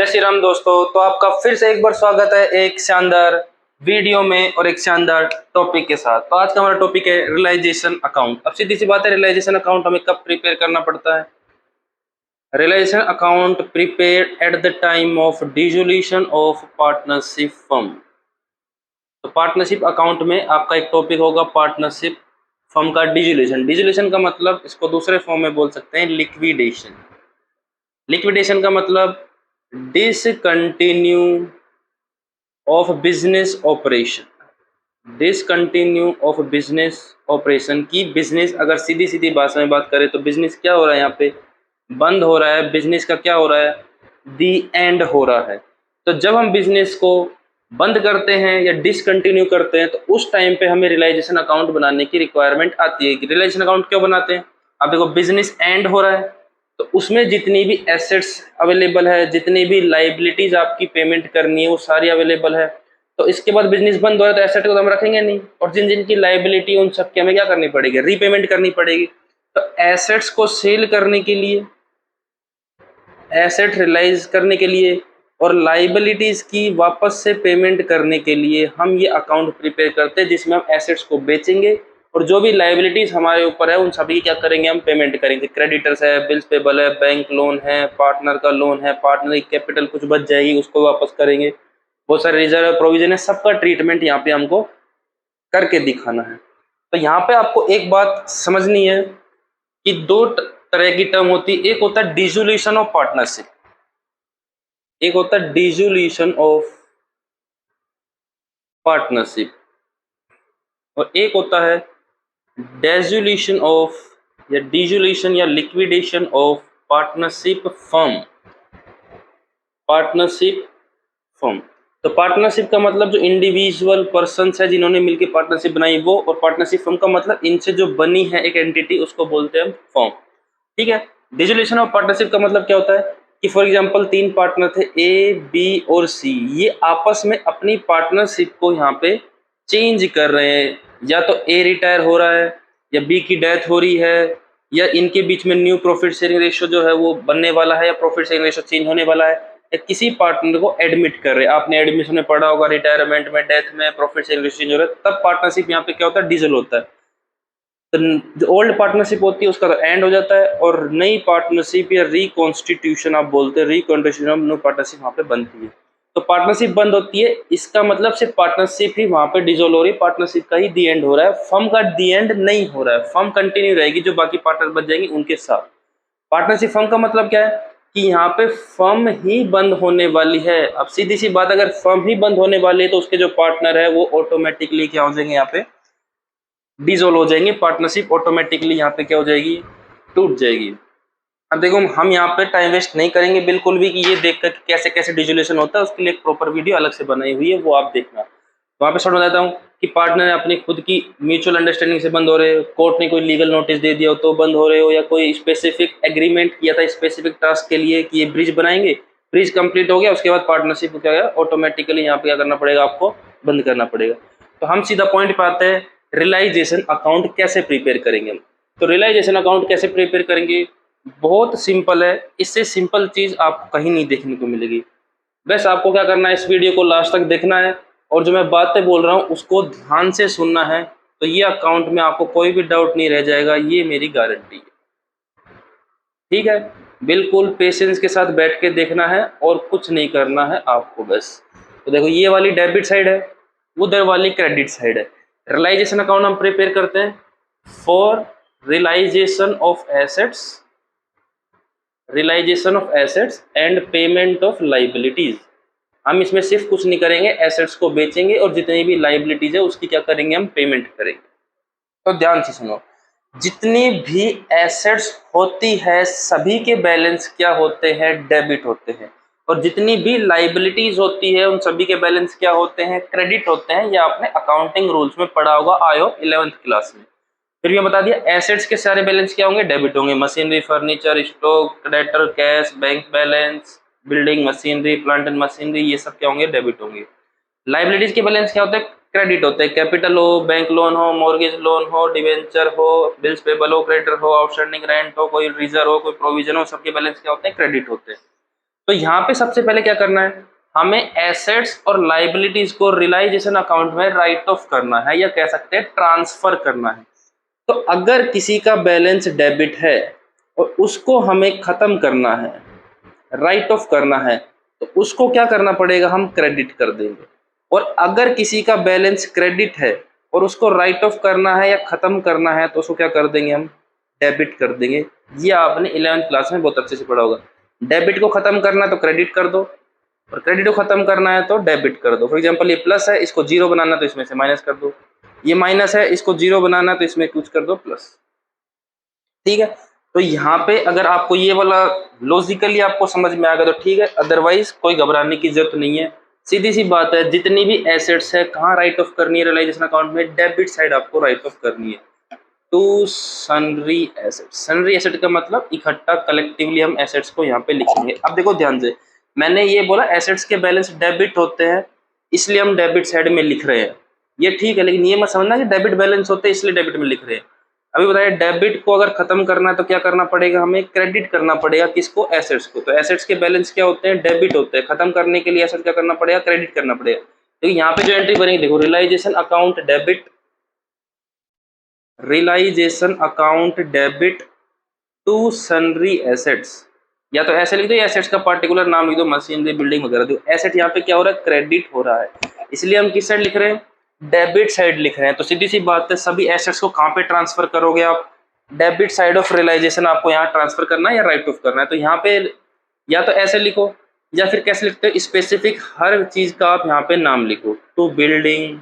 जय श्री राम दोस्तों। तो आपका फिर से एक बार स्वागत है एक शानदार वीडियो में और एक शानदार टॉपिक के साथ। तो आज का हमारा टॉपिक है रियलाइजेशन अकाउंट। अब सीधी सी बात है, रियलाइजेशन अकाउंट हमें कब प्रिपेयर करना पड़ता है? Realisation account prepare at the time of dissolution of partnership firm. तो पार्टनरशिप अकाउंट में आपका एक टॉपिक होगा पार्टनरशिप फर्म का डिसोल्यूशन। डिसोल्यूशन का मतलब इसको दूसरे फॉर्म में बोल सकते हैं लिक्विडेशन। लिक्विडेशन का मतलब discontinue of business operation. Discontinue of business operation की बिजनेस, अगर सीधी सीधी भाषा में बात करें तो बिजनेस क्या हो रहा है, यहाँ पे बंद हो रहा है। बिजनेस का क्या हो रहा है? दी एंड हो रहा है। तो जब हम बिजनेस को बंद करते हैं या डिसकंटिन्यू करते हैं तो उस टाइम पे हमें रियलाइजेशन अकाउंट बनाने की रिक्वायरमेंट आती है। रियलाइजेशन अकाउंट क्यों बनाते हैं? अब देखो, बिजनेस एंड हो रहा है तो उसमें जितनी भी एसेट्स अवेलेबल है, जितनी भी लाइबिलिटीज आपकी पेमेंट करनी है वो सारी अवेलेबल है। तो इसके बाद बिजनेस बंद हो रहा है तो एसेट को तो हम रखेंगे नहीं, और जिन जिन की लाइबिलिटी उन सब की हमें क्या करनी पड़ेगी? रीपेमेंट करनी पड़ेगी। तो एसेट्स को सेल करने के लिए, एसेट रियलाइज करने के लिए और लाइबिलिटीज की वापस से पेमेंट करने के लिए हम ये अकाउंट प्रिपेयर करते हैं जिसमें हम एसेट्स को बेचेंगे और जो भी लाइबिलिटीज हमारे ऊपर है उन सभी की क्या करेंगे? हम पेमेंट करेंगे। क्रेडिटर्स है, बिल्स पेबल है, बैंक लोन है, पार्टनर का लोन है, पार्टनर की कैपिटल कुछ बच जाएगी उसको वापस करेंगे। बहुत सारे रिजर्व प्रोविजन है, सबका ट्रीटमेंट यहाँ पे हमको करके दिखाना है। तो यहाँ पे आपको एक बात समझनी है कि दो तरह की टर्म होती है। एक होता है डिसोल्यूशन ऑफ पार्टनरशिप, एक होता है डिसोल्यूशन ऑफ पार्टनरशिप, और एक होता है डिसोल्यूशन ऑफ या डिसोल्यूशन या liquidation of partnership firm. Partnership firm, तो पार्टनरशिप का मतलब जो इंडिविजुअल पर्सन्स है जिन्होंने मिलकर पार्टनरशिप बनाई वो, और पार्टनरशिप फर्म का मतलब इनसे जो बनी है एक एंटिटी, उसको बोलते हैं हम फर्म। ठीक है। डिसोल्यूशन ऑफ पार्टनरशिप का मतलब क्या होता है कि फॉर एग्जांपल तीन पार्टनर थे ए, बी और सी, ये आपस में अपनी पार्टनरशिप को यहाँ पे चेंज कर रहे हैं। या तो ए रिटायर हो रहा है, या बी की डेथ हो रही है, या इनके बीच में न्यू प्रॉफिट शेयरिंग रेशियो जो है वो बनने वाला है, या प्रॉफिट शेयरिंग रेशियो चेंज होने वाला है, या किसी पार्टनर को एडमिट कर रहे हैं। आपने एडमिशन में पढ़ा होगा, रिटायरमेंट में, डेथ में प्रॉफिट शेयरिंग रेशियो चेंज हो रहा है, तब पार्टनरशिप यहाँ पे क्या होता है? डिसोल्व होता है। तो जो ओल्ड पार्टनरशिप होती है उसका तो एंड हो जाता है और नई पार्टनरशिप या रिकॉन्स्टिट्यूशन आप बोलते हैं, रिकॉन्स्टिट्यूशन न्यू पार्टनरशिप वहाँ पे बनती है। तो पार्टनरशिप बंद होती है, इसका मतलब सिर्फ पार्टनरशिप ही वहाँ पे डिसोल्व हो रही है, पार्टनरशिप का ही दी एंड हो रहा है, फर्म का दी एंड नहीं हो रहा है। फर्म कंटिन्यू रहेगी, जो बाकी पार्टनर बच जाएंगे उनके साथ। पार्टनरशिप फर्म का मतलब क्या है कि यहाँ पे फर्म ही बंद होने वाली है। अब सीधी सी बात, अगर फर्म ही बंद होने वाली है तो उसके जो पार्टनर है वो ऑटोमेटिकली क्या हो जाएंगे? यहाँ पे डिसोल्व हो जाएंगे। पार्टनरशिप ऑटोमेटिकली यहाँ पे क्या हो जाएगी? टूट जाएगी। अब देखो, हम यहाँ पे टाइम वेस्ट नहीं करेंगे बिल्कुल भी कि ये देखकर कैसे कैसे डिसोल्यूशन होता है, उसके लिए एक प्रॉपर वीडियो अलग से बनाई हुई है, वो आप देखना। वहाँ पे शॉर्ट बताता हूँ कि पार्टनर अपनी खुद की म्यूचुअल अंडरस्टैंडिंग से बंद हो रहे हो, कोर्ट ने कोई लीगल नोटिस दे दिया हो तो बंद हो रहे हो, या कोई स्पेसिफिक एग्रीमेंट किया था स्पेसिफिक टास्क के लिए कि ये ब्रिज बनाएंगे, ब्रिज कंप्लीट हो गया, उसके बाद पार्टनरशिप क्या गया? ऑटोमेटिकली यहाँ पे क्या करना पड़ेगा? आपको बंद करना पड़ेगा। तो हम सीधा पॉइंट पे आते हैं, रियलाइजेशन अकाउंट कैसे प्रिपेयर करेंगे हम। तो रियलाइजेशन अकाउंट कैसे प्रिपेयर करेंगे? बहुत सिंपल है, इससे सिंपल चीज आपको कहीं नहीं देखने को मिलेगी। बस आपको क्या करना है, इस वीडियो को लास्ट तक देखना है और जो मैं बातें बोल रहा हूँ उसको ध्यान से सुनना है। तो ये अकाउंट में आपको कोई भी डाउट नहीं रह जाएगा, ये मेरी गारंटी है। ठीक है, बिल्कुल पेशेंस के साथ बैठ के देखना है और कुछ नहीं करना है आपको बस। तो देखो, ये वाली डेबिट साइड है, उधर वाली क्रेडिट साइड है। रियलाइजेशन अकाउंट हम प्रिपेयर करते हैं for realisation of assets, realisation of assets and payment of liabilities. हम इसमें सिर्फ कुछ नहीं करेंगे, एसेट्स को बेचेंगे और जितनी भी लाइबिलिटीज है उसकी क्या करेंगे? हम पेमेंट करेंगे। तो ध्यान से सुनो, जितनी भी एसेट्स होती है सभी के बैलेंस क्या होते हैं? डेबिट होते हैं। और जितनी भी लाइबिलिटीज होती है उन सभी के बैलेंस क्या होते हैं? क्रेडिट होते हैं। या आपने अकाउंटिंग रूल्स में पढ़ा होगा, आयो 11th क्लास में। फिर भी बता दिया, एसेट्स के सारे बैलेंस क्या होंगे? डेबिट होंगे। Machinery, furniture, stock, creditor, cash, bank balance, building, machinery, plant and machinery, ये सब क्या होंगे? डेबिट होंगे। लाइबिलिटीज के बैलेंस क्या होते हैं? क्रेडिट होते हैं। कैपिटल हो, बैंक लोन हो, मॉर्गेज लोन हो, डिवेंचर हो, बिल्स पेबल हो, क्रेडिटर हो, आउटस्टैंडिंग रेंट हो, कोई रिजर्व हो, कोई प्रोविजन हो, सबके बैलेंस क्या होते हैं? क्रेडिट होते हैं। तो यहाँ पे सबसे पहले क्या करना है, हमें एसेट्स और लाइबिलिटीज को रियलाइजेशन अकाउंट में राइट ऑफ करना है, या कह सकते हैं ट्रांसफर करना है। तो अगर किसी का बैलेंस डेबिट है और उसको हमें खत्म करना है, राइट ऑफ करना है, तो उसको क्या करना पड़ेगा, हम क्रेडिट कर देंगे। और अगर किसी का बैलेंस क्रेडिट है और उसको राइट ऑफ करना है या खत्म करना है, तो उसको क्या कर देंगे, हम डेबिट कर देंगे। ये आपने 11th क्लास में बहुत अच्छे से पढ़ा होगा। डेबिट को खत्म करना है तो क्रेडिट कर दो, और क्रेडिट को खत्म करना है तो डेबिट कर दो। फॉर एग्जांपल ये प्लस है, इसको जीरो बनाना तो इसमें से माइनस कर दो। ये माइनस है, इसको जीरो बनाना तो इसमें कुछ कर दो प्लस। ठीक है, तो यहाँ पे अगर आपको ये वाला लॉजिकली आपको समझ में आ गया तो ठीक है, अदरवाइज कोई घबराने की जरूरत नहीं है। सीधी सी बात है, जितनी भी एसेट्स है कहाँ राइट ऑफ करनी है रियलाइजेशन अकाउंट में, डेबिट साइड आपको राइट ऑफ करनी है to sundry asset. Sundry asset का मतलब इकट्ठा कलेक्टिवली हम एसेट्स को यहाँ पे लिखेंगे। अब देखो ध्यान से, मैंने ये बोला एसेट्स के बैलेंस डेबिट होते हैं इसलिए हम डेबिट साइड में लिख रहे हैं, ये ठीक है, लेकिन ये मत समझना कि डेबिट बैलेंस होते हैं इसलिए डेबिट में लिख रहे हैं। अभी बताया डेबिट को अगर खत्म करना है तो क्या करना पड़ेगा, हमें क्रेडिट करना पड़ेगा। किसको, एसेट्स को। तो एसेट्स के बैलेंस क्या होते हैं, डेबिट होते हैं। खत्म करने के लिए एसेट क्या करना पड़ेगा, क्रेडिट करना पड़ेगा। तो यहाँ पे जो एंट्री बनेगी देखो, realisation account debit, realisation account debit to sundry assets. या तो ऐसे लिख दो, या एसेट्स का पार्टिकुलर नाम लिख दो, मशीनरी, बिल्डिंग वगैरह दो। एसेट यहाँ पे क्या हो रहा है, क्रेडिट हो रहा है, इसलिए हम किस साइड लिख रहे हैं, डेबिट साइड लिख रहे हैं। तो सीधी सी बात है, सभी एसेट्स को कहाँ पे ट्रांसफर करोगे आप, डेबिट साइड ऑफ रियलाइजेशन आपको यहाँ ट्रांसफर करना है या राइट ऑफ करना है। तो यहाँ पे या तो ऐसे लिखो, या फिर कैसे लिखते हो, स्पेसिफिक हर चीज का आप यहाँ पे नाम लिखो, टू बिल्डिंग,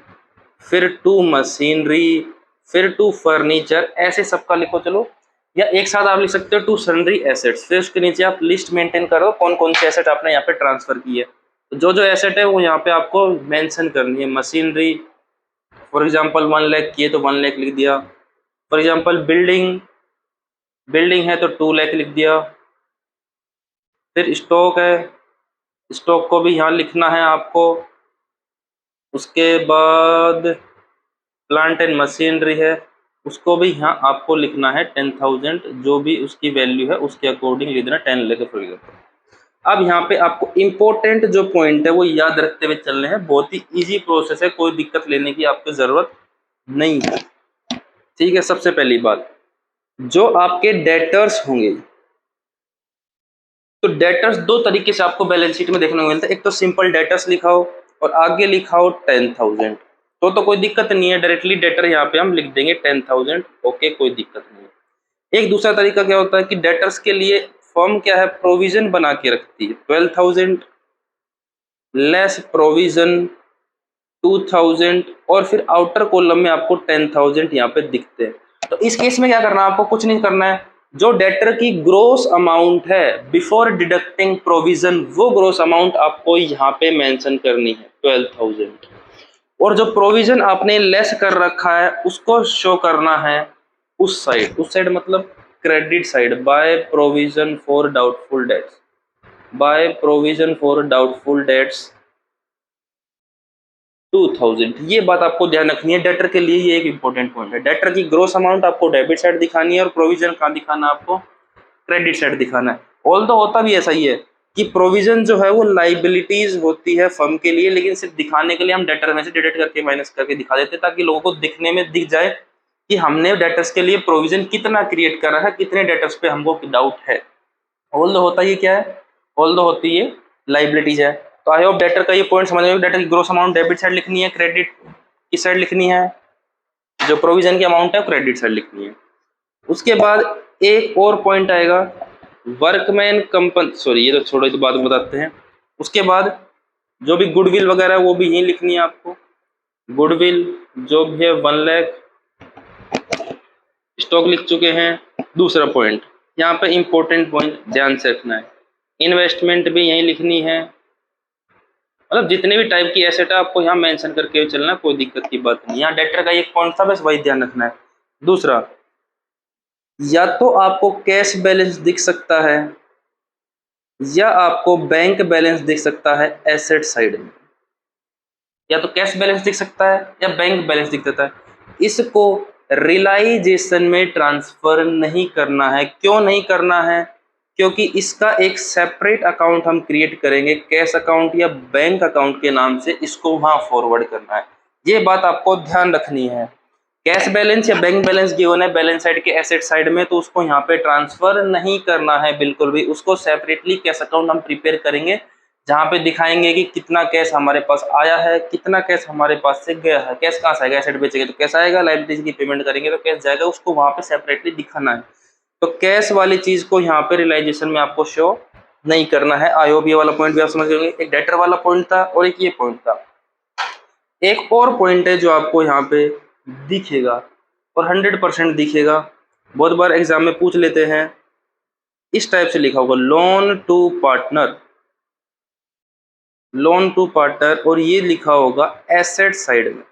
फिर टू मशीनरी, फिर टू फर्नीचर, ऐसे सबका लिखो। चलो, या एक साथ आप लिख सकते हो टू सनरी एसेट्स, फिर उसके नीचे आप लिस्ट मेंटेन करो कौन कौन से एसेट आपने यहाँ पे ट्रांसफर की है। तो जो जो एसेट है वो यहाँ पे आपको मेंशन करनी है। मशीनरी फॉर एग्जांपल 1 लाख की है तो 1 लाख लिख दिया। फॉर एग्जांपल बिल्डिंग, बिल्डिंग है तो 2 लाख लिख दिया। फिर स्टॉक है, स्टॉक को भी यहाँ लिखना है आपको। उसके बाद प्लांट एंड मशीनरी है, उसको भी यहाँ आपको लिखना है 10,000, जो भी उसकी वैल्यू है उसके अकॉर्डिंग लिख देना, 10 लाख फॉर एग्जाम्पल। अब यहाँ पे आपको इम्पोर्टेंट जो पॉइंट है वो याद रखते हुए चलने हैं। बहुत ही इजी प्रोसेस है, कोई दिक्कत लेने की आपको जरूरत नहीं है। ठीक है, सबसे पहली बात, जो आपके डेटर्स होंगे, तो डेटर्स दो तरीके से आपको बैलेंस शीट में देखने को मिलता है। एक तो सिंपल डेटर्स लिखाओ और आगे लिखाओ 10,000, तो कोई दिक्कत नहीं है, डायरेक्टली डेटर यहाँ पे हम लिख देंगे 10,000, ओके, कोई दिक्कत नहीं है। एक दूसरा तरीका क्या होता है कि डेटर्स के लिए फर्म क्या है, प्रोविजन बना के रखती है, 12,000 लेस प्रोविजन 2,000, और फिर आउटर कॉलम में आपको 10,000 यहाँ पे दिखते हैं। तो इस केस में क्या करना है, आपको कुछ नहीं करना है, जो डेटर की ग्रोस अमाउंट है बिफोर डिडक्टिंग प्रोविजन, वो ग्रोस अमाउंट आपको यहाँ पे मेंशन करनी है 12,000, और जो प्रोविजन आपने लेस कर रखा है उसको शो करना है उस साइड मतलब credit side, by provision for doubtful debts, by provision for doubtful debts 2,000। ये बात आपको ध्यान रखनी है, डेटर के लिए ये एक इंपॉर्टेंट पॉइंट है। डेटर की ग्रोस अमाउंट आपको डेबिट साइड दिखानी है और प्रोविजन कहाँ दिखाना है, आपको क्रेडिट साइड दिखाना है। ऑल्दो होता भी ऐसा ही है कि प्रोविजन जो है वो लाइबिलिटीज होती है फर्म के लिए, लेकिन सिर्फ दिखाने के लिए हम डेटर में से डिडक्ट करके माइनस करके दिखा देते हैं, ताकि लोगों को दिखने में दिख जाए कि हमने डेटर्स के लिए प्रोविजन कितना क्रिएट करा है, कितने डेटर्स पे हमको डाउट है। ऑल्दो होता ये क्या है, ऑल्दो होती ये लाइबिलिटीज है। तो आई होप डेटर का ये पॉइंट समझ में, डेटर की ग्रोस अमाउंट डेबिट साइड लिखनी है, क्रेडिट की साइड लिखनी है, जो प्रोविजन की अमाउंट है क्रेडिट साइड लिखनी है। उसके बाद एक और पॉइंट आएगा, वर्कमैन कंपन, सॉरी ये तो छोड़ो, ये तो बाद में बताते हैं। उसके बाद जो भी गुडविल वगैरह है वो भी यही लिखनी है आपको, गुडविल जो भी है 1 लाख, स्टॉक लिख चुके हैं। दूसरा पॉइंट यहाँ पे इंपॉर्टेंट पॉइंट ध्यान से रखना है, इन्वेस्टमेंट भी यही लिखनी है, मतलब जितने भी टाइप की एसेट है आपको यहाँ मेंशन करके चलना, कोई दिक्कत की बात नहीं। यहाँ डेटर का एक पॉइंट था, बस वही ध्यान रखना है। दूसरा, या तो आपको कैश बैलेंस दिख सकता है या आपको बैंक बैलेंस दिख सकता है एसेट साइड में, या तो कैश बैलेंस दिख सकता है या बैंक बैलेंस दिख सकता है। इसको रियलाइजेशन में ट्रांसफर नहीं करना है। क्यों नहीं करना है, क्योंकि इसका एक सेपरेट अकाउंट हम क्रिएट करेंगे, कैश अकाउंट या बैंक अकाउंट के नाम से, इसको वहां फॉरवर्ड करना है। ये बात आपको ध्यान रखनी है। कैश बैलेंस या बैंक बैलेंस गिवन है बैलेंस साइड के एसेट साइड में, तो उसको यहाँ पे ट्रांसफर नहीं करना है बिल्कुल भी। उसको सेपरेटली कैश अकाउंट हम प्रिपेयर करेंगे, जहाँ पे दिखाएंगे कि कितना कैश हमारे पास आया है, कितना कैश हमारे पास से गया है। कैश कहाँ से आएगा, एसेट बेचेंगे तो कैश आएगा, लायबिलिटीज की पेमेंट करेंगे तो कैश जाएगा, उसको वहां पे सेपरेटली दिखाना है। तो कैश वाली चीज को यहाँ पे रियलाइजेशन में आपको शो नहीं करना है। आई होप ये वाला पॉइंट भी आप समझ गए। एक डेटर वाला पॉइंट था और एक ये पॉइंट था। एक और पॉइंट है जो आपको यहाँ पे दिखेगा और 100% दिखेगा, बहुत बार एग्जाम में पूछ लेते हैं। इस टाइप से लिखा होगा loan to partner, loan to partner, और ये लिखा होगा एसेट साइड में।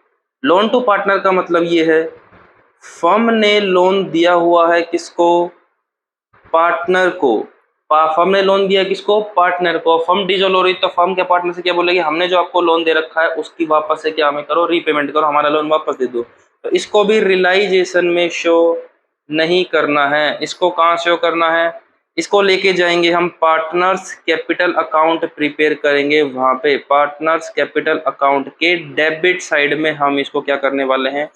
लोन टू पार्टनर का मतलब ये है फर्म ने लोन दिया हुआ है किसको, पार्टनर को। फर्म ने लोन दिया किसको, पार्टनर को। फर्म डिसॉल्व हो रही तो फर्म के पार्टनर से क्या बोलेगी, हमने जो आपको लोन दे रखा है उसकी वापस से क्या हमें करो, रीपेमेंट करो, हमारा लोन वापस दे दो। तो इसको भी रियलाइजेशन में शो नहीं करना है। इसको कहाँ शो करना है, इसको लेके जाएंगे हम पार्टनर्स कैपिटल अकाउंट प्रिपेयर करेंगे, वहां पे पार्टनर्स कैपिटल अकाउंट के डेबिट साइड में हम इसको क्या करने वाले हैं,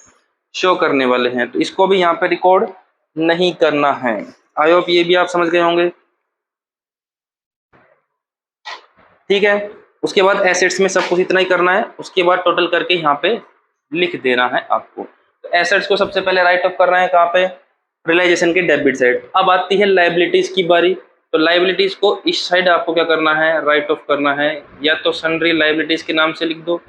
शो करने वाले हैं। तो इसको भी यहाँ पे रिकॉर्ड नहीं करना है। आई होप ये भी आप समझ गए होंगे। ठीक है, उसके बाद एसेट्स में सब कुछ इतना ही करना है, उसके बाद टोटल करके यहाँ पे लिख देना है आपको। तो एसेट्स को सबसे पहले राइट ऑफ करना है कहाँ पे, रियलाइजेशन के डेबिट साइड। अब आती है लायबिलिटीज की बारी। तो लायबिलिटीज को इस साइड आपको क्या करना है, राइट ऑफ करना है। या तो सन्ड्री लायबिलिटीज के नाम से लिख दो,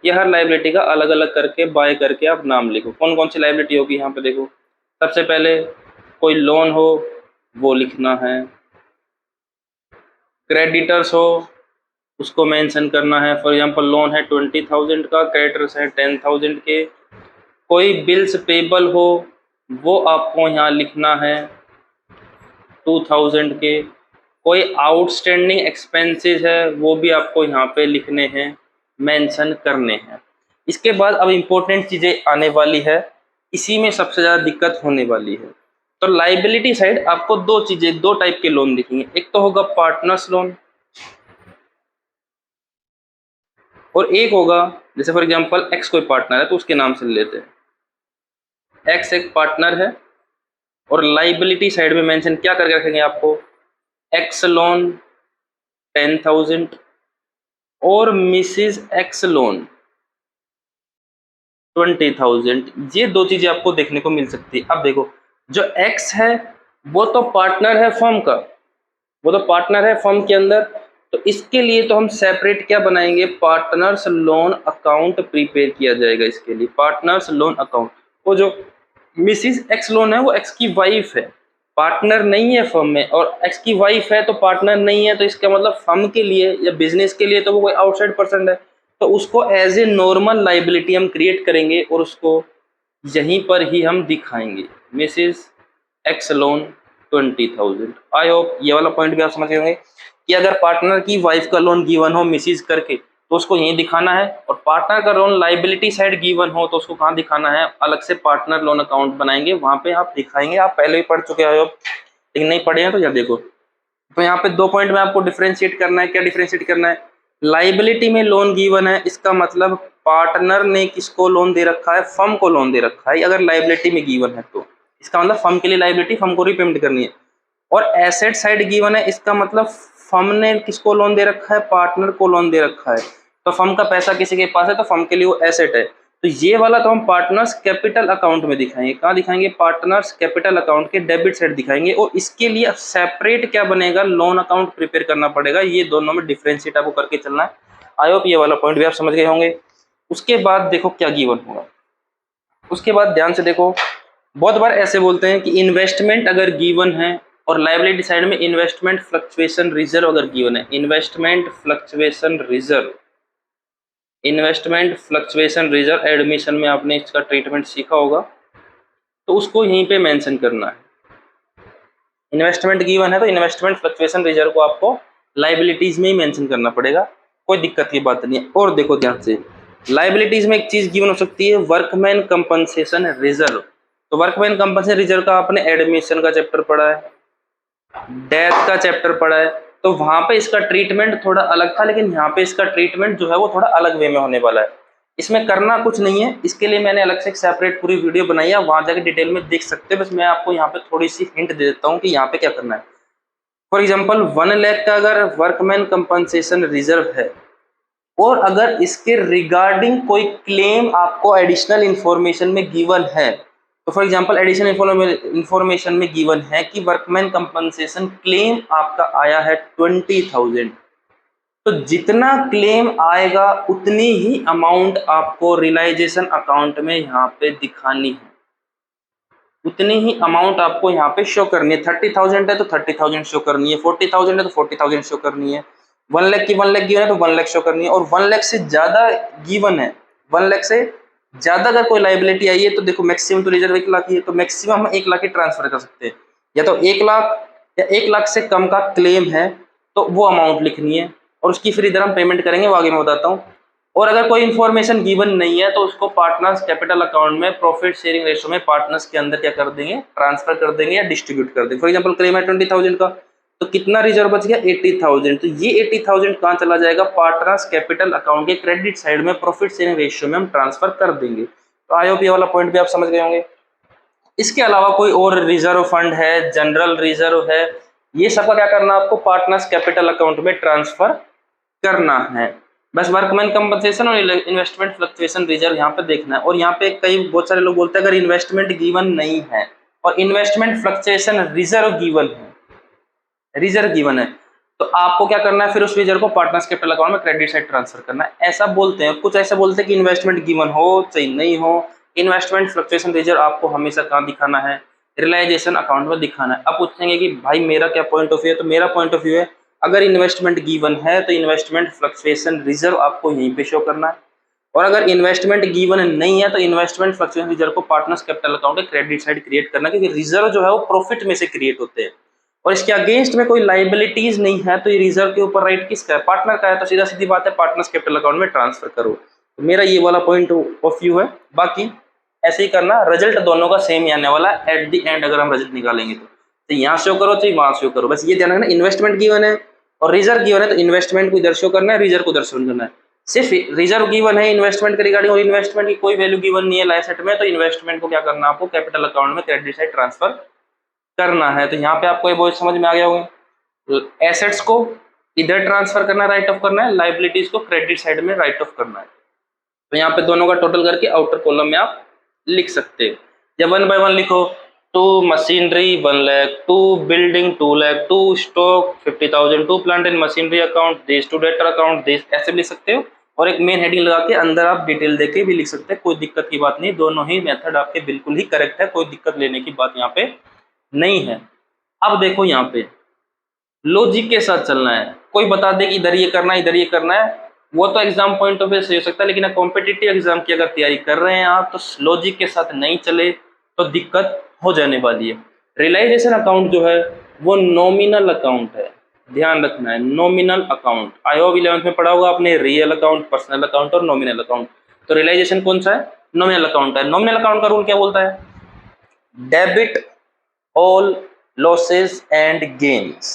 या हर लायबिलिटी का अलग अलग करके बाय करके आप नाम लिखो। कौन कौन सी लायबिलिटी होगी यहाँ पे देखो। सबसे पहले कोई लोन हो वो लिखना है, क्रेडिटर्स हो उसको मेंशन करना है। फॉर एग्जांपल लोन है 20,000 का, क्रेडिटर्स है 10,000 के। कोई बिल्स पेबल हो वो आपको यहाँ लिखना है 2,000 के। कोई आउटस्टैंडिंग एक्सपेंसेस है वो भी आपको यहाँ पे लिखने हैं, मेंशन करने हैं। इसके बाद अब इम्पोर्टेंट चीज़ें आने वाली है, इसी में सबसे ज़्यादा दिक्कत होने वाली है। तो लाइबिलिटी साइड आपको दो चीज़ें, दो टाइप के लोन दिखेंगे। एक तो होगा पार्टनर्स लोन और एक होगा, जैसे फॉर एग्जांपल एक्स कोई पार्टनर है तो उसके नाम से लेते हैं। एक्स एक पार्टनर है और लाइबिलिटी साइड में मेंशन क्या करके रखेंगे आपको, एक्स लोन 10,000 और मिसिज एक्स लोन 20,000। ये दो चीजें आपको देखने को मिल सकती है। अब देखो, जो एक्स है वो तो पार्टनर है फर्म का, वो तो पार्टनर है फर्म के अंदर। तो इसके लिए तो हम सेपरेट क्या बनाएंगे, पार्टनर्स लोन अकाउंट प्रिपेयर किया जाएगा इसके लिए, पार्टनर्स लोन अकाउंट। वो जो मिसिज एक्स लोन है वो एक्स की वाइफ है, पार्टनर नहीं है फर्म में, और एक्स की वाइफ है तो पार्टनर नहीं है। तो इसका मतलब फर्म के लिए या बिजनेस के लिए तो वो कोई आउटसाइड पर्सन है, तो उसको एज ए नॉर्मल लाइबिलिटी हम क्रिएट करेंगे और उसको यहीं पर ही हम दिखाएंगे, Mrs x loan 20,000। I hope ये वाला पॉइंट भी आप समझ गए होंगे कि अगर पार्टनर की वाइफ का लोन गिवन हो मिसिज करके तो उसको यहीं दिखाना है, और पार्टनर का लोन लाइबिलिटी साइड गिवन हो तो उसको कहाँ दिखाना है, अलग से पार्टनर लोन अकाउंट बनाएंगे, वहां पे आप दिखाएंगे। आप पहले भी पढ़ चुके हो, लेकिन नहीं पढ़े हैं तो यार देखो। तो यहाँ पे दो पॉइंट में आपको डिफ्रेंशिएट करना है। क्या डिफ्रेंशिएट करना है, लाइबिलिटी में लोन गिवन है, इसका मतलब पार्टनर ने किसको लोन दे रखा है, फर्म को लोन दे रखा है। अगर लाइबिलिटी में गिवन है तो इसका मतलब फर्म के लिए लाइबिलिटी, फर्म को रीपेमेंट करनी है। और एसेट साइड गिवन है, इसका मतलब फर्म ने किसको लोन दे रखा है, पार्टनर को लोन दे रखा है। तो फर्म का पैसा किसी के पास है तो फर्म के लिए वो एसेट है। तो ये वाला तो हम पार्टनर्स कैपिटल अकाउंट में दिखाएंगे। कहाँ दिखाएंगे, पार्टनर्स कैपिटल अकाउंट के डेबिट साइड दिखाएंगे। और इसके लिए अब सेपरेट क्या बनेगा, लोन अकाउंट प्रिपेयर करना पड़ेगा। ये दोनों में डिफरेंशिएट आपको करके चलना है। आई होप ये वाला पॉइंट भी आप समझ गए होंगे। उसके बाद देखो क्या गिवन होगा, उसके बाद ध्यान से देखो। बहुत बार ऐसे बोलते हैं कि इन्वेस्टमेंट अगर गिवन है और लायबिलिटी साइड में इन्वेस्टमेंट फ्लक्चुएशन रिजर्व अगर गिवन है, investment fluctuation reserve, investment fluctuation reserve admission में आपने इसका ट्रीटमेंट सीखा होगा, तो उसको यहीं पे मेंशन करना है। इन्वेस्टमेंट गिवन है तो इन्वेस्टमेंट फ्लक्चुएशन रिजर्व को आपको लायबिलिटीज में ही मेंशन करना पड़ेगा, कोई दिक्कत की बात नहीं है। और देखो ध्यान से, लायबिलिटीज में एक चीज गिवन हो सकती है, वर्कमैन कंपनसेशन रिजर्व। तो वर्कमैन कंपनसेशन रिजर्व का आपने एडमिशन का चैप्टर पढ़ा है, डेथ का चैप्टर पढ़ा है, तो वहां पे इसका ट्रीटमेंट थोड़ा अलग था, लेकिन यहाँ पे इसका ट्रीटमेंट जो है वो थोड़ा अलग वे में होने वाला है। इसमें करना कुछ नहीं है, इसके लिए मैंने अलग से एक सेपरेट पूरी वीडियो बनाई है, वहां जाके डिटेल में देख सकते हैं। बस मैं आपको यहाँ पे थोड़ी सी हिंट दे देता हूँ कि यहाँ पे क्या करना है। फॉर एग्जाम्पल 1 लाख का अगर वर्कमैन कंपनसेशन रिजर्व है और अगर इसके रिगार्डिंग कोई क्लेम आपको एडिशनल इंफॉर्मेशन में गिवन है, तो फॉर एग्जांपल एडिशनल इंफॉर्मेशन में गिवन है कि वर्कमैन कंपनसेशन क्लेम आपका आया है 20,000, तो जितना क्लेम आएगा उतनी ही अमाउंट आपको रियलाइजेशन अकाउंट में यहाँ पे दिखानी है, उतनी ही अमाउंट आपको यहाँ पे शो करनी है। 30,000 है तो 30,000 शो करनी है, 40,000 है तो 40,000 शो करनी है, 1 लाख की 1 लाख गिवन है तो 1 लाख शो करनी है, और 1 लाख से ज्यादा गिवन है, 1 लाख से ज्यादा अगर कोई लाइबिलिटी आई है तो देखो मैक्सिमम तो रिजर्व 1 लाख ही है, तो मैक्सिमम हम 1 लाख ही ट्रांसफर कर सकते हैं, या तो 1 लाख या 1 लाख से कम का क्लेम है तो वो अमाउंट लिखनी है, और उसकी फिर इधर हम पेमेंट करेंगे, वो आगे मैं बताता हूँ। और अगर कोई इन्फॉर्मेशन गिवन नहीं है तो उसको पार्टनर्स कैपिटल अकाउंट में प्रॉफिट शेयरिंग रेशो में पार्टनर्स के अंदर क्या कर देंगे, ट्रांसफर कर देंगे या डिस्ट्रीब्यूट कर देंगे। फॉर एग्जांपल क्लेम है 20,000 का, तो कितना रिजर्व बच गया 80,000, तो ये 80,000 कहाँ चला जाएगा, पार्टनर्स कैपिटल अकाउंट के क्रेडिट साइड में प्रॉफिट शेयरिंग रेशियो में हम ट्रांसफर कर देंगे। तो आई होप ये वाला पॉइंट भी आप समझ गए होंगे। इसके अलावा कोई और रिजर्व फंड है, जनरल रिजर्व है, ये सबका क्या करना है आपको, पार्टनर्स कैपिटल अकाउंट में ट्रांसफर करना है। बस वर्कमैन कंपनसेशन और इन्वेस्टमेंट फ्लक्चुएशन रिजर्व यहाँ पे देखना है। और यहाँ पे बहुत सारे लोग बोलते हैं अगर इन्वेस्टमेंट गिवन नहीं है और इन्वेस्टमेंट फ्लक्चुएशन रिजर्व गिवन है, तो आपको क्या करना है, फिर उस रिजर्व को पार्टनर्स कैपिटल अकाउंट में क्रेडिट साइड ट्रांसफर करना है। ऐसा बोलते हैं, कुछ ऐसा बोलते हैं कि इन्वेस्टमेंट गिवन हो चाहे नहीं हो, इन्वेस्टमेंट फ्लक्चुएशन रिजर्व आपको हमेशा कहाँ दिखाना है, रियलाइजेशन अकाउंट में दिखाना है। अब पूछेंगे कि भाई मेरा क्या पॉइंट ऑफ व्यू है, तो मेरा पॉइंट ऑफ व्यू है अगर इन्वेस्टमेंट गिवन है तो इन्वेस्टमेंट फ्लक्चुएशन रिजर्व आपको यहीं पे शो करना है, और अगर इन्वेस्टमेंट गिवन नहीं है तो इन्वेस्टमेंट फ्लक्चुएशन रिजर्व को पार्टनर्स कैपिटल अकाउंट में क्रेडिट साइड क्रिएट करना, क्योंकि रिजर्व जो है वो प्रॉफिट में से क्रिएट होते हैं और इसके अगेंस्ट में कोई लाइबिलिटीज नहीं है, तो ये रिजर्व के ऊपर राइट किसका है, पार्टनर का है, तो सीधा सीधी बात है पार्टनर्स कैपिटल अकाउंट में ट्रांसफर करो। तो मेरा ये वाला पॉइंट ऑफ व्यू है। बाकी ऐसे ही करना, रिजल्ट दोनों का सेम ही आने वाला है एट द एंड, अगर हम रिजल्ट निकालेंगे तो यहाँ शो करो चाहे वहां शो करो, बस ये ध्यान रखना इन्वेस्टमेंट गिवन है और रिजर्व गिवन है तो इन्वेस्टमेंट को इधर शो करना है, रिजर्व को उधर शो करना है। सिर्फ रिजर्व गिवन है इन्वेस्टमेंट के रिगार्डिंग और इन्वेस्टमेंट की कोई वैल्यू गिवन नहीं है लाइफ सेट में, तो इन्वेस्टमेंट को क्या करना है आपको कैपिटल अकाउंट में क्रेडिट साइड ट्रांसफर करना है। तो यहाँ पे आपको ये बहुत समझ में आ गया होगा, एसेट्स को इधर ट्रांसफर करना है, राइट ऑफ करना है, लाइबिलिटीज को क्रेडिट साइड में राइट ऑफ करना है। तो यहाँ पे दोनों का टोटल करके आउटर कॉलम में आप लिख सकते हो, या 1 by 1 लिखो, to machinery 1 lakh, to building 2 lakh, to stock 50,000, to plant and machinery account this, to debtor account this, ऐसे भी लिख सकते हो। और एक मेन हेडिंग लगा के अंदर आप डिटेल देके भी लिख सकते हैं, कोई दिक्कत की बात नहीं, दोनों ही मेथड आपके बिल्कुल ही करेक्ट है, कोई दिक्कत लेने की बात यहाँ पे नहीं है। अब देखो यहाँ पे लॉजिक के साथ चलना है, कोई बता दे कि इधर ये करना है इधर ये करना है, वो तो एग्जाम पॉइंट ऑफ व्यू से हो सकता है, लेकिन कॉम्पिटिटिव एग्जाम की अगर तैयारी कर रहे हैं आप तो लॉजिक के साथ नहीं चले तो दिक्कत हो जाने वाली है। रियलाइजेशन अकाउंट जो है वो नॉमिनल अकाउंट है, ध्यान रखना है, nominal account. I hope 11th में पढ़ा होगा आपने रियल अकाउंट, पर्सनल अकाउंट और नॉमिनल अकाउंट। तो रियलाइजेशन कौन सा है, नॉमिनल अकाउंट है। नॉमिनल अकाउंट का रूल क्या बोलता है, debit all losses and gains,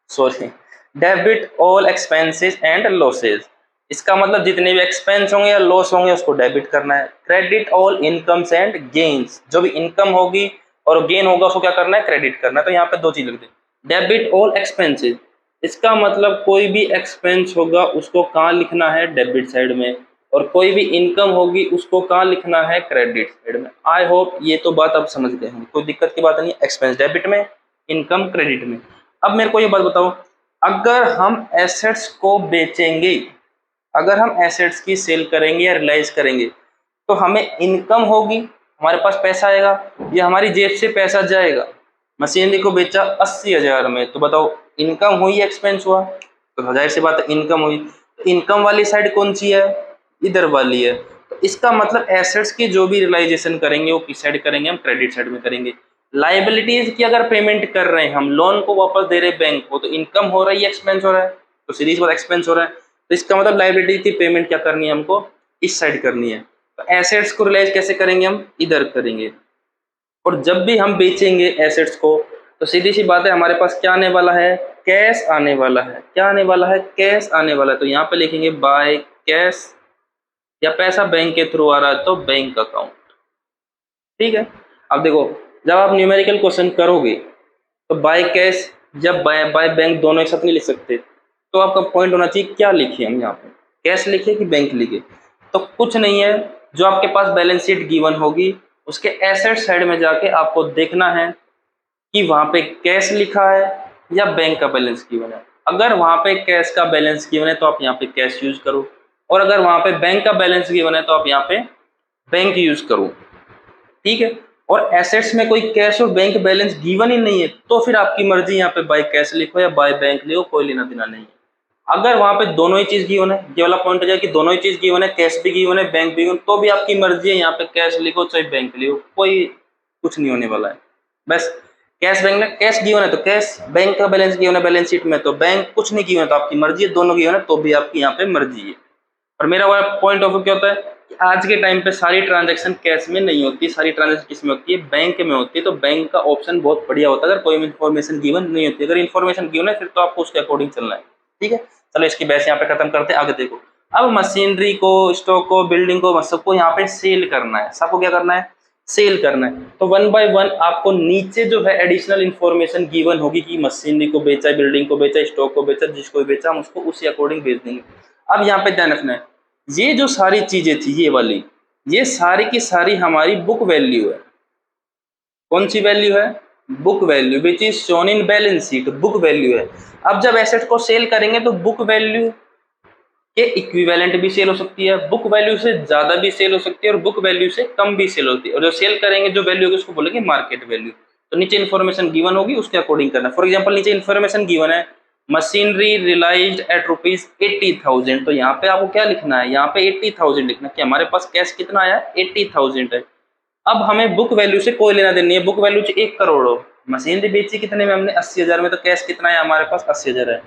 sorry debit all expenses and losses. इसका मतलब जितने भी एक्सपेंस होंगे या लॉस होंगे उसको डेबिट करना है। Credit all incomes and gains, जो भी इनकम होगी और गेन होगा उसको क्या करना है, क्रेडिट करना है। तो यहाँ पे दो चीज लिख दे, डेबिट ऑल एक्सपेंसेस, इसका मतलब कोई भी एक्सपेंस होगा उसको कहाँ लिखना है, डेबिट साइड में, और कोई भी इनकम होगी उसको कहाँ लिखना है, क्रेडिट साइड में। आई होप ये तो बात आप समझ गए हैं, कोई दिक्कत की बात नहीं, एक्सपेंस डेबिट में, इनकम क्रेडिट में। अब मेरे को ये बात बताओ, अगर हम एसेट्स को बेचेंगे, अगर हम एसेट्स की सेल करेंगे या रियलाइज करेंगे तो हमें इनकम होगी, हमारे पास पैसा आएगा, या हमारी जेब से पैसा जाएगा। मशीनरी को बेचा 80,000 में, तो बताओ इनकम हुई या एक्सपेंस हुआ, तो जाहिर सी बात है इनकम हुई। तो इनकम वाली साइड कौन सी है, इधर वाली है। तो इसका मतलब एसेट्स की जो भी रियलाइजेशन करेंगे वो किस साइड करेंगे, हम क्रेडिट साइड में करेंगे। लाइबिलिटीज की अगर पेमेंट कर रहे हैं, हम लोन को वापस दे रहे हैं बैंक को, तो इनकम हो रहा है या एक्सपेंस हो रहा है, तो सीधी सी बात एक्सपेंस हो रहा है। तो इसका मतलब लाइबिलिटी की पेमेंट क्या करनी है, हमको इस साइड करनी है। तो एसेट्स को रियलाइज कैसे करेंगे, हम इधर करेंगे। और जब भी हम बेचेंगे एसेट्स को तो सीधी सी बात है, हमारे पास क्या आने वाला है, कैश आने वाला है। क्या आने वाला है, कैश आने वाला है। तो यहाँ पे लिखेंगे बाय कैश, या पैसा बैंक के थ्रू आ रहा है तो बैंक अकाउंट। ठीक है। अब देखो, जब आप न्यूमेरिकल क्वेश्चन करोगे तो बाय कैश जब बाय बैंक दोनों एक साथ नहीं लिख सकते, तो आपका पॉइंट होना चाहिए क्या लिखे हम यहाँ पे, कैश लिखे कि बैंक लिखे। तो कुछ नहीं है, जो आपके पास बैलेंस शीट गिवन होगी उसके एसेट साइड में जाके आपको देखना है कि वहां पे कैश लिखा है या बैंक का बैलेंस गिवन है। अगर वहां पे कैश का बैलेंस गिवन है तो आप यहाँ पे कैश यूज करो, और अगर वहां पे बैंक का बैलेंस गिवन है तो आप यहाँ पे बैंक यूज करो। ठीक है। और एसेट्स में कोई कैश और बैंक बैलेंस गिवन ही नहीं है तो फिर आपकी मर्जी, यहाँ पे बाय कैश लिखो या बाय बैंक लिखो, कोई लेना देना नहीं है। अगर वहां पे दोनों ही चीज गिवन है, ये वाला पॉइंट है कि दोनों ही चीज गिवन है, कैश भी गिवन है बैंक भी गिवन, तो भी आपकी मर्जी है, यहाँ पे कैश लिखो चाहे बैंक लिखो, कोई कुछ नहीं होने वाला है। बस कैश बैंक में कैश गिवन है तो कैश, बैंक का बैलेंस गिवन है बैलेंस शीट में तो बैंक, कुछ नहीं गिवन है तो आपकी मर्जी है, दोनों गिवन है तो भी आपकी यहाँ पे मर्जी है। और मेरा वाला पॉइंट ऑफ व्यू क्या होता है कि आज के टाइम पे सारी ट्रांजैक्शन कैश में नहीं होती, सारी ट्रांजैक्शन किस में होती है, बैंक में होती है। तो बैंक का ऑप्शन बहुत बढ़िया होता है अगर कोई इन्फॉर्मेशन गिवन नहीं होती। अगर इन्फॉर्मेशन गिवन है फिर तो आपको उसके अकॉर्डिंग चलना है। ठीक है। चलो इसकी बहस यहाँ पे खत्म करते हैं, आगे देखो। अब मशीनरी को, स्टॉक को, बिल्डिंग को, सबको यहाँ पे सेल करना है। सबको क्या करना है, सेल करना है। तो वन बाय वन आपको नीचे जो है एडिशनल इन्फॉर्मेशन गिवन होगी कि मशीनरी को बेचा, बिल्डिंग को बेचा, स्टॉक को बेचा, जिसको बेचा हम उसको उसी अकॉर्डिंग बेच देंगे। अब यहाँ पे ध्यान रखना है, ये जो सारी चीजें थी ये वाली, ये सारी की सारी हमारी बुक वैल्यू है। कौन सी वैल्यू है, book value, which is shown in balance sheet, book value है। अब जब एसेट को सेल करेंगे तो बुक वैल्यू के इक्विवेलेंट भी सेल हो सकती है, बुक वैल्यू से ज्यादा भी सेल हो सकती है और बुक वैल्यू से कम भी सेल होती है। और जो सेल करेंगे जो वैल्यू होगी उसको बोलेंगे मार्केट वैल्यू। तो नीचे इन्फॉर्मेशन गिवन होगी उसके अकॉर्डिंग करना। फॉर एग्जांपल नीचे इन्फॉर्मेशन गिवन है मशीनरी रिलाइज्ड एट ₹80,000, तो यहाँ पे आपको क्या लिखना है, यहाँ पे 80,000 लिखना है कि हमारे पास कैश कितना आया, 80,000 है। अब हमें बुक वैल्यू से कोई लेना देना नहीं है, बुक वैल्यू 1 करोड़ हो, मशीनरी बेची कितने में, हमने 80,000 में, तो कैश कितना है हमारे पास 80,000 है।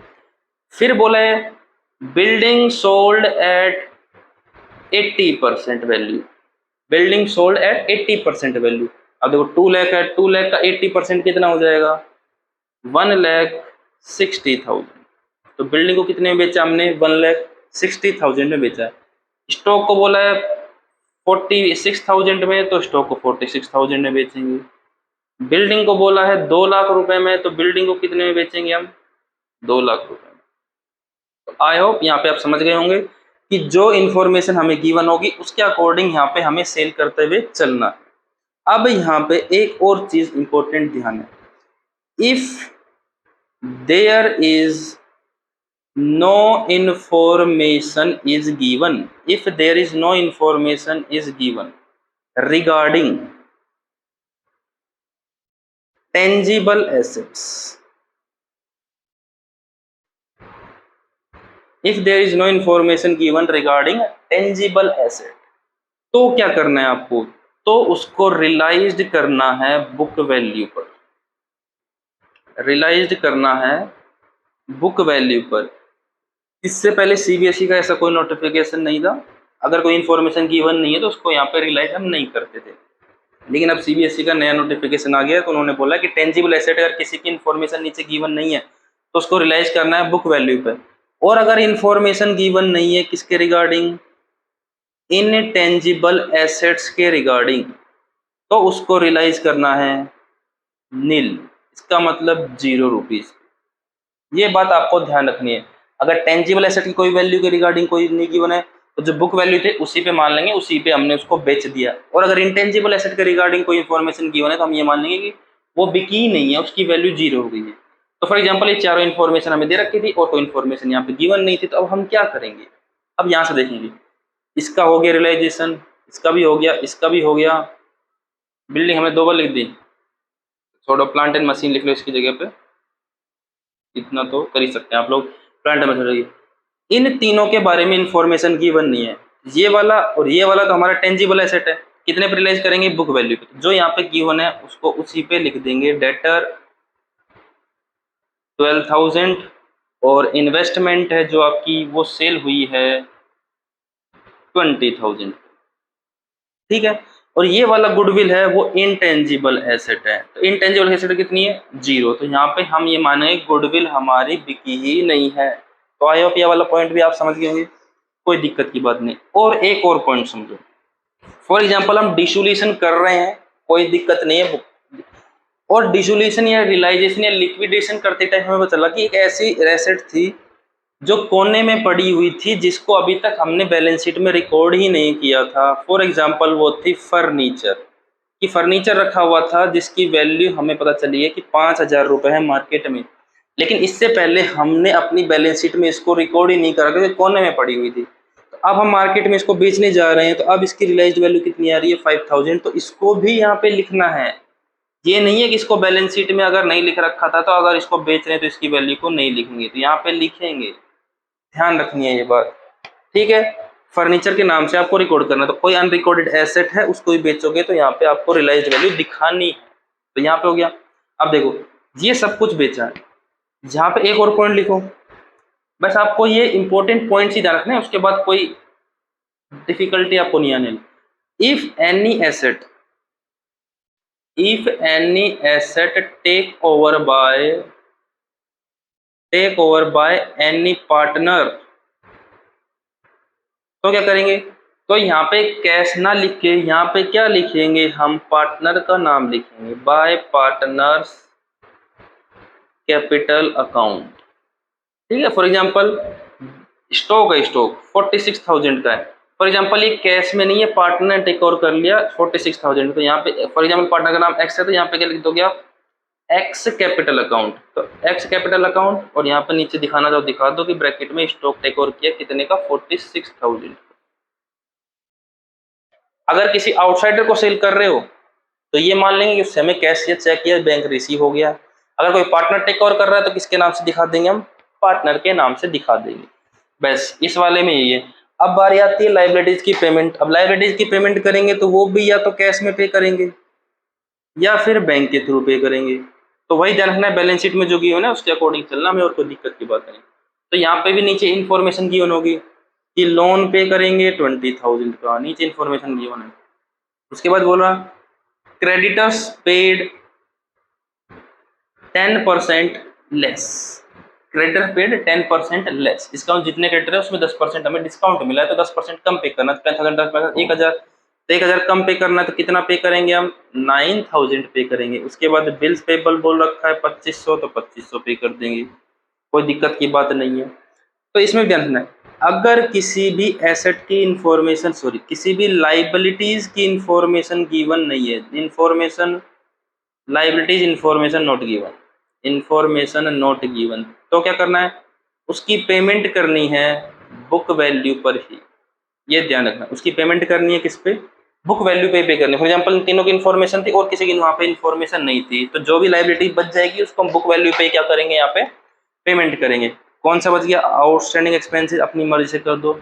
फिर बोला है building sold at 80% value, building sold at 80% value. अब देखो 2 लाख है, 2 लाख का 80% कितना हो जाएगा, 1,60,000। तो बिल्डिंग को कितने में बेचा हमने, 1,60,000 में बेचा है। स्टॉक को बोला है 46,000 में, तो स्टॉक को 46,000 में बेचेंगे। बिल्डिंग को बोला है 2 लाख रुपए में, तो बिल्डिंग को कितने में बेचेंगे हम, 2 लाख रुपए में। तो आई होप यहाँ पे आप समझ गए होंगे कि जो इन्फॉर्मेशन हमें गिवन होगी उसके अकॉर्डिंग यहाँ पे हमें सेल करते हुए चलना है। अब यहाँ पे एक और चीज इंपॉर्टेंट ध्यान है, if there is no information is given, if there is no information is given regarding tangible assets, if there is no information given regarding tangible asset, तो क्या करना है आपको, तो उसको रिलाइज्ड करना है बुक वैल्यू पर, रिलाइज्ड करना है बुक वैल्यू पर। इससे पहले सीबीएसई का ऐसा कोई नोटिफिकेशन नहीं था, अगर कोई इन्फॉर्मेशन गिवन नहीं है तो उसको यहाँ पे रिलाइज हम नहीं करते थे। लेकिन अब सीबीएसई का नया नोटिफिकेशन आ गया है तो उन्होंने बोला कि टेंजिबल एसेट अगर किसी की इन्फॉर्मेशन नीचे गिवन नहीं है तो उसको रिलाइज करना है बुक वैल्यू पे। और अगर इन्फॉर्मेशन गिवन नहीं है किसके रिगार्डिंग, इनटेंजिबल एसेट्स के रिगार्डिंग, तो उसको रिलाइज करना है नील, इसका मतलब ₹0। ये बात आपको ध्यान रखनी है। अगर टेंजिबल एसेट की कोई वैल्यू के रिगार्डिंग कोई नहीं गिवन है तो जो बुक वैल्यू थे उसी पे मान लेंगे, उसी पे हमने उसको बेच दिया। और अगर इंटेंजिबल एसेट के रिगार्डिंग कोई इन्फॉर्मेशन गिवन है तो हम ये मान लेंगे कि वो बिकी ही नहीं है, उसकी वैल्यू 0 हो गई है। तो फॉर एग्जाम्पल ये चारों इन्फॉर्मेशन हमें दे रखी थी और कोई इन्फॉर्मेशन यहाँ पे गिवन नहीं थी, तो अब हम क्या करेंगे, अब यहाँ से देखेंगे, इसका हो गया रियलाइजेशन, इसका भी हो गया, इसका भी हो गया। बिल्डिंग हमें 2 बार लिख दी, छोड़ो प्लांट एंड मशीन लिख लो इसकी जगह पे, इतना तो कर ही सकते हैं आप लोग, प्लांट एंड मशीनरी। इन तीनों के बारे में इंफॉर्मेशन गिवन नहीं है, ये वाला और ये वाला तो हमारा टेंजिबल एसेट है, कितने पे रिलाइज करेंगे, बुक वैल्यू पे। जो यहाँ पे गिवन है उसको उसी पे लिख देंगे, डेटर 12,000 और इन्वेस्टमेंट है जो आपकी वो सेल हुई है 20,000। ठीक है। और ये वाला गुडविल है वो इंटेंजिबल एसेट है। तो इंटेंजिबल एसेट कितनी है? 0। तो यहाँ पे हम ये मानेंगे गुडविल हमारी बिकी ही नहीं है। तो आई होप ये वाला पॉइंट भी आप समझ गए होंगे, कोई दिक्कत की बात नहीं। और एक और पॉइंट समझो, फॉर एग्जाम्पल हम डिसोल्यूशन कर रहे हैं, कोई दिक्कत नहीं है, और डिसोल्यूशन या रियलाइजेशन या लिक्विडेशन करते टाइम हमें पता चला कि एक ऐसी एसेट थी जो कोने में पड़ी हुई थी, जिसको अभी तक हमने बैलेंस शीट में रिकॉर्ड ही नहीं किया था। फॉर एग्जाम्पल वो थी फर्नीचर, कि फर्नीचर रखा हुआ था जिसकी वैल्यू हमें पता चली है कि 5,000 रुपये है मार्केट में, लेकिन इससे पहले हमने अपनी बैलेंस शीट में इसको रिकॉर्ड ही नहीं करा क्योंकि कोने में पड़ी हुई थी। तो अब हम मार्केट में इसको बेचने जा रहे हैं, तो अब इसकी रियलाइज्ड वैल्यू कितनी आ रही है? 5,000। तो इसको भी यहाँ पे लिखना है। ये नहीं है कि इसको बैलेंस शीट में अगर नहीं लिख रखा था तो अगर इसको बेच रहे हैं तो इसकी वैल्यू को नहीं लिखेंगे, तो यहाँ पे लिखेंगे। ध्यान रखनी है ये बात, ठीक है। फर्नीचर के नाम से आपको रिकॉर्ड करना है, तो कोई अनरिकॉर्डेड एसेट है उसको भी बेचोगे तो यहाँ पे आपको रियलाइज्ड वैल्यू दिखानी है। तो यहाँ पे हो गया। अब देखो ये सब कुछ बेचा है, जहाँ पे एक और पॉइंट लिखो, बस आपको ये इंपॉर्टेंट पॉइंट्स ही ध्यान रखना है, उसके बाद कोई डिफिकल्टी आपको नहीं आने। If any asset take over by any partner, तो क्या करेंगे? तो यहाँ पे कैश ना लिख के यहाँ पे क्या लिखेंगे? हम पार्टनर का नाम लिखेंगे, बाय पार्टनर्स कैपिटल अकाउंट, ठीक है। फॉर एग्जांपल स्टॉक है, स्टॉक 46,000 का है। फॉर एग्जांपल ये कैश में नहीं है, पार्टनर ने टेक ओवर कर लिया 46,000, तो यहाँ पे फॉर एग्जांपल पार्टनर का नाम एक्स है, तो यहाँ पे क्या लिख दोगे आप? X capital account. तो एक्स कैपिटल अकाउंट, और यहाँ पे नीचे दिखाना चाहो दिखा दो कि ब्रैकेट में स्टॉक टेक ओवर किया कितने का? 46,000। अगर किसी आउटसाइडर को सेल कर रहे हो तो ये मान लेंगे कि उससे हमें कैश या चेक या बैंक रिसीव हो गया। अगर कोई पार्टनर टेक ओवर कर रहा है तो किसके नाम से दिखा देंगे? हम पार्टनर के नाम से दिखा देंगे। बस इस वाले में यही है। अब बारी आती है लाइबिलिटीज की पेमेंट। अब लाइबिलिटीज की पेमेंट करेंगे तो वो भी या तो कैश में पे करेंगे या फिर बैंक के थ्रू पे करेंगे। तो वही ध्यान रखना है, बैलेंस शीट में जो गिवन है उसके अकॉर्डिंग चलना में, और कोई दिक्कत की बात नहीं। तो यहाँ पे भी नीचे इन्फॉर्मेशन गिवन होगी कि लोन पे करेंगे 20,000 का, नीचे इन्फॉर्मेशन गिवन है। उसके बाद बोल रहा creditors paid 10% less, creditor paid 10% less. इसका जितने क्रेडिटर है उसमें 10% हमें डिस्काउंट मिला है, तो 10% कम पे करना। 10,000 10% 1,000, तो 1,000 कम पे करना है, तो कितना पे करेंगे हम? 9,000 पे करेंगे। उसके बाद बिल्स पेबल बोल रखा है 2,500, तो 2,500 पे कर देंगे, कोई दिक्कत की बात नहीं है। तो इसमें ध्यान रखना है, अगर किसी भी एसेट की इंफॉर्मेशन किसी भी लाइबिलिटीज की इंफॉर्मेशन गिवन नहीं है, information liabilities information not given, information not given, तो क्या करना है? उसकी पेमेंट करनी है बुक वैल्यू पर ही। ये ध्यान रखना, उसकी पेमेंट करनी है किस पे? बुक वैल्यू पे करनी। फॉर एग्जांपल तीनों की इन्फॉर्मेशन थी और किसी की वहां पे इन्फॉर्मेशन नहीं थी, तो जो भी लाइबिलिटी बच जाएगी उसको हम बुक वैल्यू पे क्या करेंगे? यहाँ पे पेमेंट करेंगे। कौन सा बच गया? आउटस्टैंडिंग एक्सपेंसेस अपनी मर्जी से कर दो,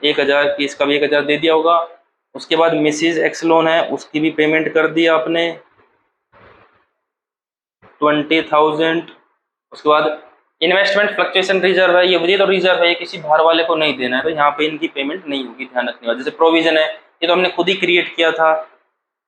1,000 की, इसका भी 1,000 दे दिया होगा। उसके बाद मिसिज एक्स लोन है, उसकी भी पेमेंट कर दिया आपने 20,000। उसके बाद इन्वेस्टमेंट फ्लक्चुएशन रिजर्व है, ये तो रिजर्व है, ये किसी बाहर वाले को नहीं देना है, तो यहाँ पे इनकी पेमेंट नहीं होगी, ध्यान रखने वाला। जैसे प्रोविजन है, ये तो हमने खुद ही क्रिएट किया था।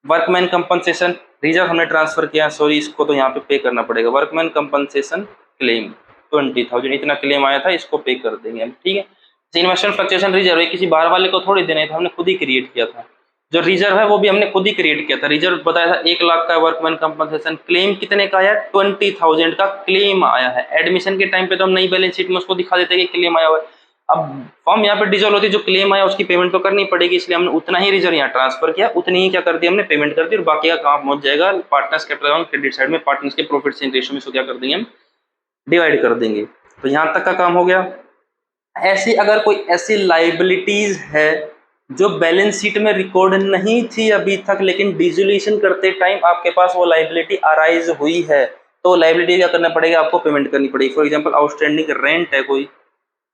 वर्कमैन कंपनसेशन रिजर्व हमने ट्रांसफर किया, सॉरी इसको तो यहाँ पे पे करना पड़ेगा। वर्कमैन कंपनसेशन क्लेम 20,000, इतना क्लेम आया था, इसको पे कर देंगे हम, ठीक है। इन्वेस्टमेंट फ्लक्चुएशन रिजर्व है, किसी बाहर वाले को थोड़ी देना है, तो हमने खुद ही क्रिएट किया था। जो रिजर्व है वो भी हमने खुद ही क्रिएट किया था। रिजर्व बताया था 1,00,000 का, वर्कमैन कंपनसेशन क्लेम कितने का आया? 20,000 का क्लेम आया है। एडमिशन के टाइम पे तो हम नई बैलेंस शीट में उसको दिखा देते कि क्लेम आया हुआ है। अब फॉर्म यहाँ पे डिजोल्व होती है, जो क्लेम आया उसकी पेमेंट तो करनी पड़ेगी, इसलिए हमने उतना ही रिजर्व यहाँ ट्रांसफर किया, उतनी ही क्या कर दी हमने? पेमेंट कर दी, और बाकी का काम पहुंच जाएगा partners capital account credit side में, पार्टनर्स के प्रॉफिट शेयरिंग रेशियो में, इसको क्या कर देंगे? हम डिवाइड कर देंगे। तो यहाँ तक का काम हो गया। ऐसी अगर कोई ऐसी लाइबिलिटीज है जो बैलेंस शीट में रिकॉर्ड नहीं थी अभी तक, लेकिन डिसोल्यूशन करते टाइम आपके पास वो लाइबिलिटी अराइज हुई है, तो लाइबिलिटी क्या करना पड़ेगा? आपको पेमेंट करनी पड़ेगी। फॉर एग्जांपल आउटस्टैंडिंग रेंट है, कोई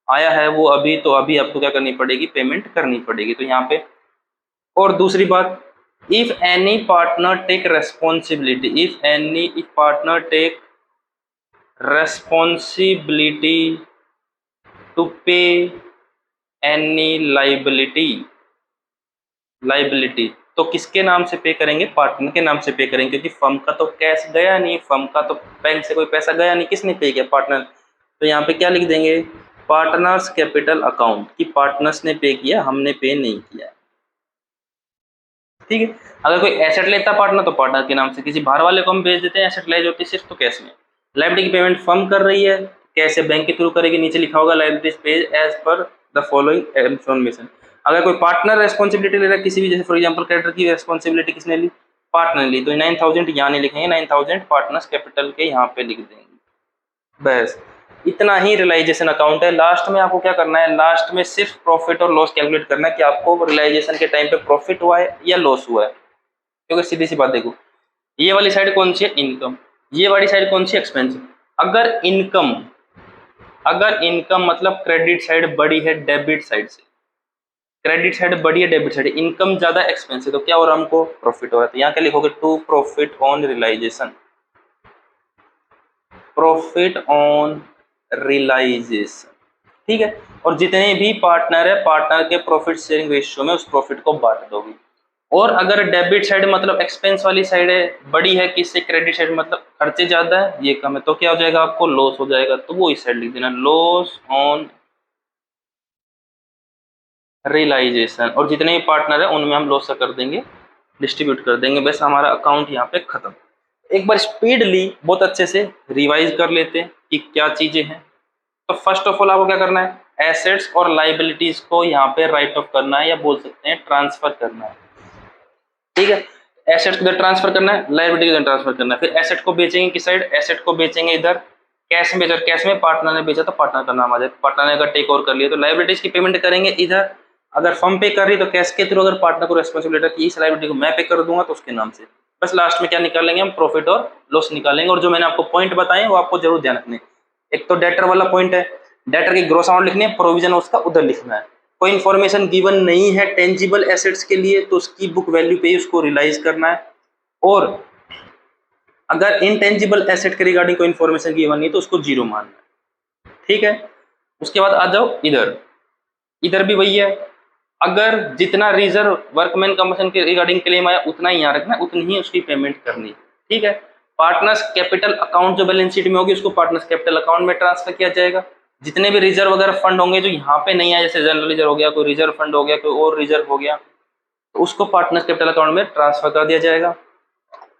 आया है वो अभी, तो अभी आपको क्या करनी पड़ेगी? पेमेंट करनी पड़ेगी। तो यहाँ पे और दूसरी बात, if any partner take responsibility, if partner take responsibility to pay any liability, तो किसके नाम से पे करेंगे? पार्टनर के नाम से पे करेंगे, क्योंकि फर्म का तो कैश गया नहीं, फर्म का तो बैंक से कोई पैसा गया नहीं, किसने पे किया? पार्टनर। तो यहाँ पे क्या लिख देंगे? पार्टनर्स कैपिटल अकाउंट, कि पार्टनर्स ने पे किया, हमने पे नहीं किया। ठीक है। अगर कोई एसेट लेता पार्टनर तो पार्टनर के नाम से, किसी बाहर वाले को हम भेज देते हैं, एसेट लाइज होती है सिर्फ तो कैश में। लायबिलिटी की पेमेंट फर्म कर रही है, कैसे? बैंक के थ्रू करेगी, नीचे लिखा होगा liabilities pays as per the following information. अगर कोई पार्टनर रेस्पॉन्सिबिलिटी ले रहा है किसी भी, जैसे फॉर एग्जांपल क्रेडिटर की रेस्पॉन्सिबिलिटी किसने ली? पार्टनर ली, तो 9000 यहाँ नहीं लिखेंगे, 9000 पार्टनर्स कैपिटल के यहाँ पे लिख देंगे। बस इतना ही रियलाइजेशन अकाउंट है। लास्ट में आपको क्या करना है? लास्ट में सिर्फ प्रॉफिट और लॉस कैलकुलेट करना है कि आपको रियलाइजेशन के टाइम पे प्रॉफिट हुआ है या लॉस हुआ है। क्योंकि सीधी सी बात देखो, ये वाली साइड कौन सी है? इनकम। ये वाली साइड कौन सी? एक्सपेंस। अगर इनकम मतलब क्रेडिट साइड बड़ी है डेबिट साइड से, क्रेडिट साइड बड़ी है डेबिट साइड, इनकम ज्यादा एक्सपेंस है, तो क्या हो रहा है? हमको प्रॉफिट हो रहा है। तो यहाँ क्या लिखोगे? To profit on realisation, profit on realisation. ठीक है। और जितने भी पार्टनर है, पार्टनर के प्रॉफिट शेयरिंग रेशियो में उस प्रॉफिट को बांट दोगे। और अगर डेबिट साइड मतलब एक्सपेंस वाली साइड है, बड़ी है, किससे? क्रेडिट साइड मतलब खर्चे ज्यादा है, ये कम है, तो क्या हो जाएगा? आपको लॉस हो जाएगा। तो वो इस साइड लिख देना, लॉस ऑन रियलाइजेशन। और जितने भी पार्टनर है उनमें हम लॉस कर देंगे, डिस्ट्रीब्यूट कर देंगे। बस हमारा अकाउंट यहाँ पे खत्म। एक बार स्पीडली बहुत अच्छे से रिवाइज कर लेते हैं कि क्या चीजें हैं। तो फर्स्ट ऑफ ऑल आपको क्या करना है? एसेट्स और लाइबिलिटीज को यहाँ पे राइट ऑफ करना है, या बोल सकते हैं ट्रांसफर करना है। ठीक है। एसेट को इधर ट्रांसफर करना है, लायबिलिटी इधर ट्रांसफर करना है। फिर एसेट को बेचेंगे किस साइड? एसेट को बेचेंगे इधर कैश में बेचा, कैश में पार्टनर ने बेचा तो पार्टनर का नाम आ जाए, पार्टनर ने अगर टेक ओवर कर लिया तो लायबिलिटीज की पेमेंट करेंगे इधर। अगर फर्म पे कर रही तो कैश के थ्रू, अगर पार्टनर को रेस्पॉन्सिबिलिटी की इस लायबिलिटी को मैं पे कर दूंगा तो उसके नाम से। बस लास्ट में क्या निकालेंगे हम? प्रॉफिट और लॉस निकालेंगे। और जो मैंने आपको पॉइंट बताए वो आपको जरूर ध्यान रखने। एक तो डेटर वाला पॉइंट है, डेटर की ग्रॉस अमाउंट लिखनी है, प्रोविजन उसका उधर लिखना है। कोई इन्फॉर्मेशन गिवन नहीं है टेंजिबल एसेट्स के लिए तो उसकी बुक वैल्यू पे ही उसको रियलाइज करना है। और अगर इनटेंजिबल एसेट के रिगार्डिंग कोई इन्फॉर्मेशन गिवन नहीं तो उसको जीरो मानना है। ठीक है। उसके बाद आ जाओ इधर, इधर भी वही है। अगर जितना रिजर्व वर्कमैन कंपनसेशन के रिगार्डिंग क्लेम आया उतना ही यहाँ रखना है, उतनी ही उसकी पेमेंट करनी है। ठीक है। पार्टनर्स कैपिटल अकाउंट जो बैलेंस शीट में होगी उसको पार्टनर्स कैपिटल अकाउंट में ट्रांसफर किया जाएगा। जितने भी रिजर्व वगैरह फंड होंगे जो यहाँ पे नहीं आए, जैसे जनरल रिजर्व हो गया, कोई रिजर्व फंड हो गया, कोई और रिजर्व हो गया, तो उसको पार्टनर्स कैपिटल अकाउंट में ट्रांसफर कर दिया जाएगा।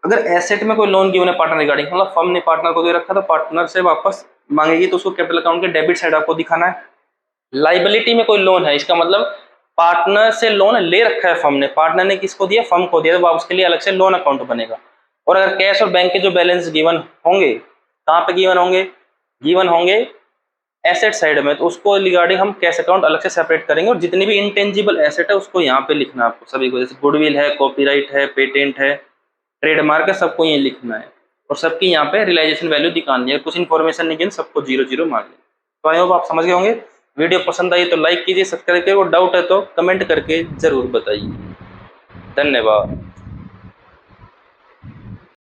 अगर एसेट में कोई लोन गिवन है पार्टनर रिगार्डिंग, मतलब फर्म ने पार्टनर को दे रखा तो पार्टनर से वापस मांगेगी तो उसको कैपिटल अकाउंट के डेबिट साइड आपको दिखाना है। लाइबिलिटी में कोई लोन है, इसका मतलब पार्टनर से लोन ले रखा है फर्म ने, पार्टनर ने किसको दिया? फर्म को दिया, तो उसके लिए अलग से लोन अकाउंट बनेगा। और अगर कैश और बैंक के जो बैलेंस गिवन होंगे, कहाँ पे गिवन होंगे? गिवन होंगे एसेट साइड में, तो उसको रिगार्डिंग हम कैश अकाउंट अलग से सेपरेट करेंगे। और जितनी भी इंटेंजिबल एसेट है उसको यहाँ पे लिखना है आपको सभी को, जैसे गुडविल है, कॉपीराइट है, पेटेंट है, ट्रेडमार्क है, सबको ये लिखना है। और सबकी यहाँ पे रियलाइजेशन वैल्यू दिखानी है। कुछ इन्फॉर्मेशन नहीं गिन, सबको 0 0 मान लें। तो आई होप आप समझ गए होंगे। वीडियो पसंद आई तो लाइक कीजिए, सब्सक्राइब कीजिए, और डाउट है तो कमेंट करके जरूर बताइए। धन्यवाद।